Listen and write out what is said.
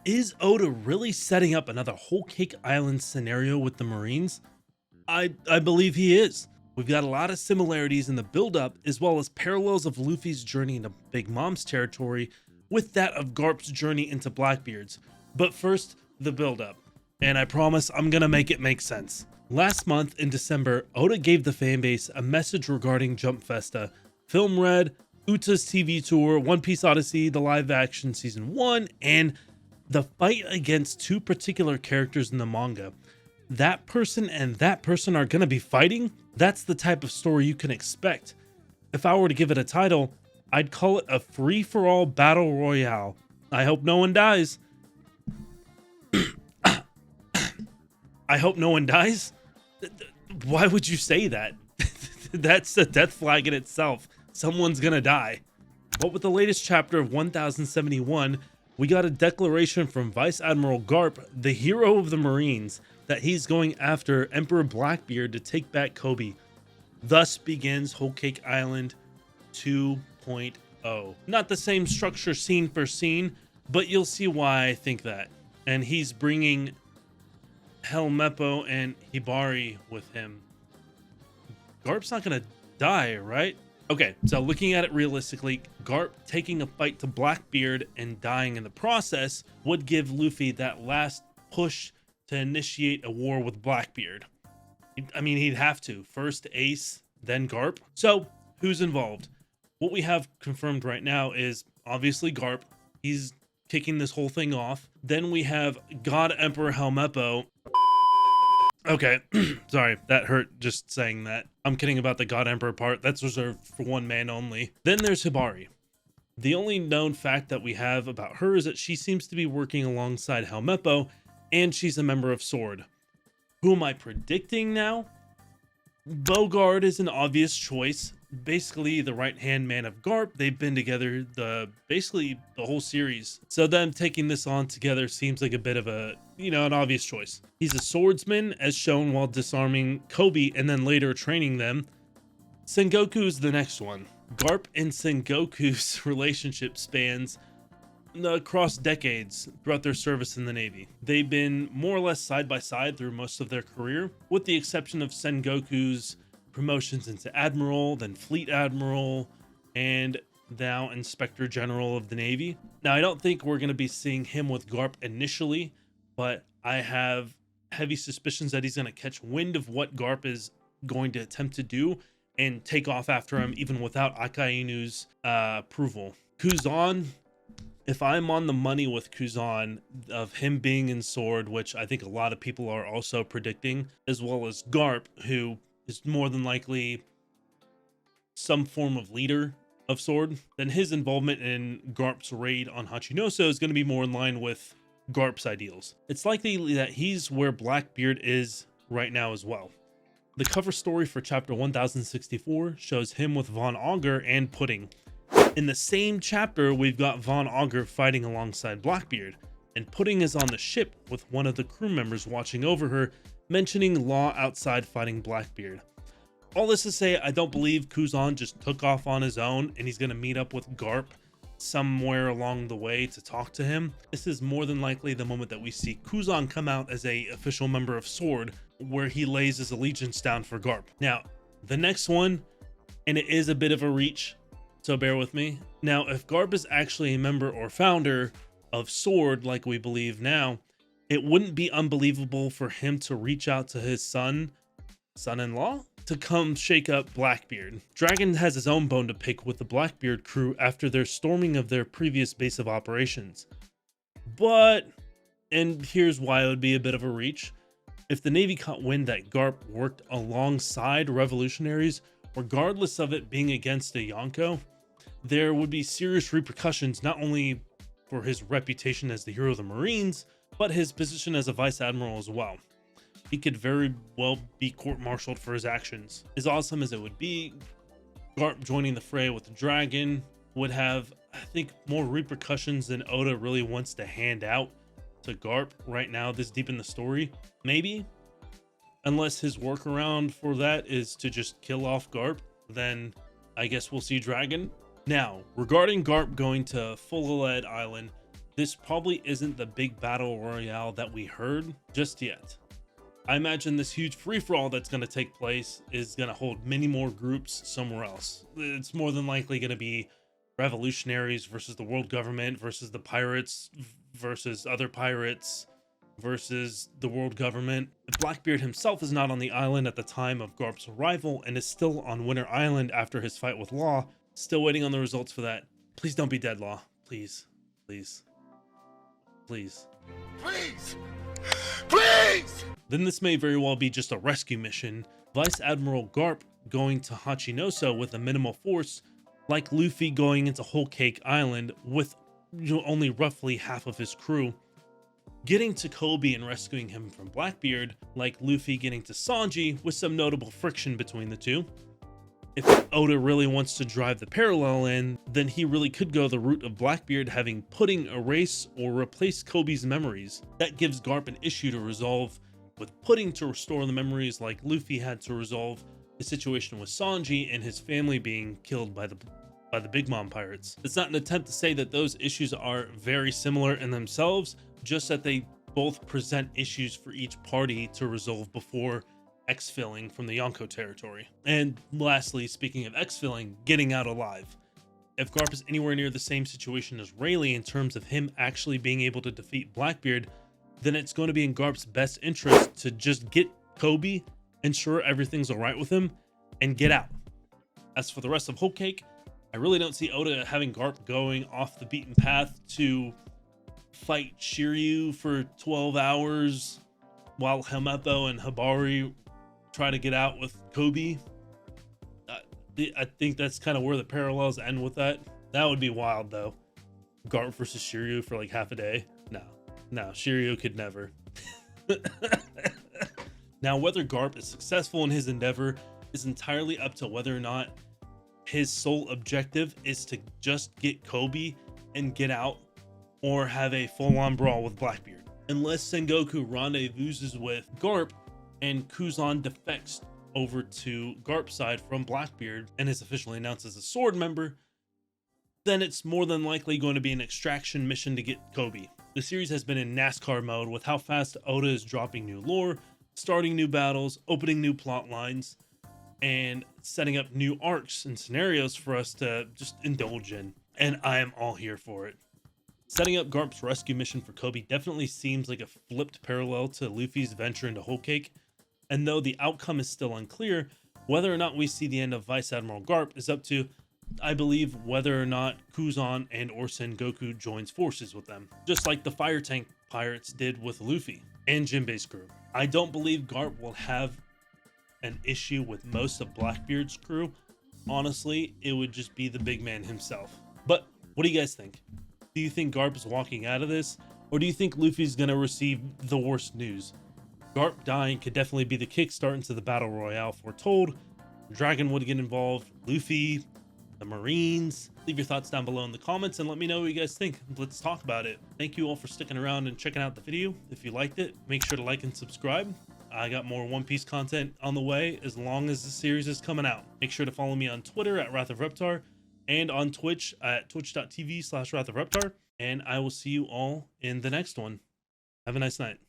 Is Oda really setting up another Whole Cake Island scenario with the Marines? I believe he is. We've got a lot of similarities in the build-up, as well as parallels of Luffy's journey into Big Mom's territory with that of Garp's journey into Blackbeard's. But first, the build-up. And I promise I'm gonna make it make sense. Last month in December, Oda gave the fanbase a message regarding Jump Festa, Film Red, Uta's TV tour, One Piece Odyssey, the live action season 1, and the fight against two particular characters in the manga. That person and that person are gonna be fighting? That's the type of story you can expect. If I were to give it a title, I'd call it a free-for-all battle royale. I hope no one dies. I hope no one dies? Why would you say that? That's a death flag in itself. Someone's gonna die. But with the latest chapter of 1071, we got a declaration from Vice Admiral Garp, the hero of the Marines, that he's going after Emperor Blackbeard to take back Kobe. Thus begins Whole Cake Island 2.0. Not the same structure scene for scene, but you'll see why I think that. And he's bringing Helmeppo and Hibari with him. Garp's not gonna die, right? Okay, so looking at it realistically, Garp taking a fight to Blackbeard and dying in the process would give Luffy that last push to initiate a war with Blackbeard. I mean, he'd have to. First Ace, then Garp. So, who's involved? What we have confirmed right now is obviously Garp. He's kicking this whole thing off. Then we have God Emperor Helmeppo. Okay, sorry, that hurt just saying that. I'm kidding about the God Emperor part. That's reserved for one man only. Then there's Hibari. The only known fact that we have about her is that she seems to be working alongside Helmeppo, and she's a member of Sword. Who am I predicting now? Bogard is an obvious choice. Basically the right-hand man of Garp. They've been together basically the whole series. So them taking this on together seems like a bit of a, an obvious choice. He's a swordsman, as shown while disarming Kobe and then later training them. Sengoku's the next one. Garp and Sengoku's relationship spans across decades throughout their service in the Navy. They've been more or less side by side through most of their career, with the exception of Sengoku's promotions into Admiral, then Fleet Admiral, and now Inspector General of the Navy. Now, I don't think we're going to be seeing him with Garp initially, but I have heavy suspicions that he's going to catch wind of what Garp is going to attempt to do and take off after him even without Akainu's approval. Kuzan, if I'm on the money with Kuzan of him being in Sword, which I think a lot of people are also predicting, as well as Garp, who is more than likely some form of leader of Sword, then his involvement in Garp's raid on Hachinoso is going to be more in line with Garp's ideals. It's likely that he's where Blackbeard is right now as well. The cover story for chapter 1064 shows him with Von Augur and Pudding. In the same chapter, we've got Von Augur fighting alongside Blackbeard, and Pudding is on the ship with one of the crew members watching over her, mentioning Law outside fighting Blackbeard. All this to say, I don't believe Kuzan just took off on his own and he's going to meet up with Garp somewhere along the way to talk to him. This is more than likely the moment that we see Kuzan come out as a official member of Sword, where he lays his allegiance down for Garp. Now, the next one, and it is a bit of a reach, so bear with me. Now, if Garp is actually a member or founder of Sword, like we believe now, it wouldn't be unbelievable for him to reach out to his son-in-law, to come shake up Blackbeard. Dragon has his own bone to pick with the Blackbeard crew after their storming of their previous base of operations. But, and here's why it would be a bit of a reach, if the Navy caught wind that Garp worked alongside revolutionaries, regardless of it being against a Yonko, there would be serious repercussions not only for his reputation as the hero of the Marines, but his position as a vice admiral as well. He could very well be court-martialed for his actions. As awesome as it would be, Garp joining the fray with the Dragon would have, I think, more repercussions than Oda really wants to hand out to Garp right now this deep in the story. Maybe, unless his workaround for that is to just kill off Garp, then I guess we'll see Dragon. Now, regarding Garp going to Full Island, this probably isn't the big battle royale that we heard just yet. I imagine this huge free-for-all that's going to take place is going to hold many more groups somewhere else. It's more than likely going to be revolutionaries versus the world government versus the pirates versus other pirates versus the world government. Blackbeard himself is not on the island at the time of Garp's arrival and is still on Winter Island after his fight with Law. Still waiting on the results for that. Please don't be dead, Law. Please. Please. Please. Please! Please! Then this may very well be just a rescue mission. Vice Admiral Garp going to Hachinoso with a minimal force, like Luffy going into Whole Cake Island with only roughly half of his crew. Getting to Kobe and rescuing him from Blackbeard, like Luffy getting to Sanji with some notable friction between the two. If Oda really wants to drive the parallel in, then he really could go the route of Blackbeard having Pudding erase or replace Kobe's memories. That gives Garp an issue to resolve, with Pudding to restore the memories like Luffy had to resolve the situation with Sanji and his family being killed by the Big Mom pirates. It's not an attempt to say that those issues are very similar in themselves, just that they both present issues for each party to resolve before exfilling from the Yonko territory. And lastly, speaking of exfilling, getting out alive. If Garp is anywhere near the same situation as Rayleigh in terms of him actually being able to defeat Blackbeard, then it's going to be in Garp's best interest to just get Kobe, ensure everything's alright with him, and get out. As for the rest of Whole Cake, I really don't see Oda having Garp going off the beaten path to fight Shiryu for 12 hours while Helmeppo and Hibari try to get out with Kobe. I think that's kind of where the parallels end with that. That would be wild though. Garp versus Shiryu for like half a day. No, Shiryu could never. Now, whether Garp is successful in his endeavor is entirely up to whether or not his sole objective is to just get Kobe and get out, or have a full-on brawl with Blackbeard. Unless Sengoku rendezvouses with Garp and Kuzan defects over to Garp's side from Blackbeard and is officially announced as a sword member, then it's more than likely going to be an extraction mission to get Kobe. The series has been in NASCAR mode with how fast Oda is dropping new lore, starting new battles, opening new plot lines, and setting up new arcs and scenarios for us to just indulge in. And I am all here for it. Setting up Garp's rescue mission for Kobe definitely seems like a flipped parallel to Luffy's venture into Whole Cake, and though the outcome is still unclear, whether or not we see the end of Vice Admiral Garp is up to, I believe, whether or not Kuzan and or Sengoku joins forces with them, just like the Fire Tank Pirates did with Luffy and Jinbei's crew. I don't believe Garp will have an issue with most of Blackbeard's crew. Honestly, it would just be the big man himself. But what do you guys think? Do you think Garp is walking out of this, or do you think Luffy's gonna receive the worst news? Garp dying could definitely be the kickstart into the battle royale foretold. Dragon would get involved, Luffy, the Marines. Leave your thoughts down below in the comments and let me know what you guys think. Let's talk about it. Thank you all for sticking around and checking out the video. If you liked it, make sure to like and subscribe. I got more One Piece content on the way as long as the series is coming out. Make sure to follow me on Twitter at Wrath of Reptar and on Twitch at twitch.tv/Wrath of Reptar. And I will see you all in the next one. Have a nice night.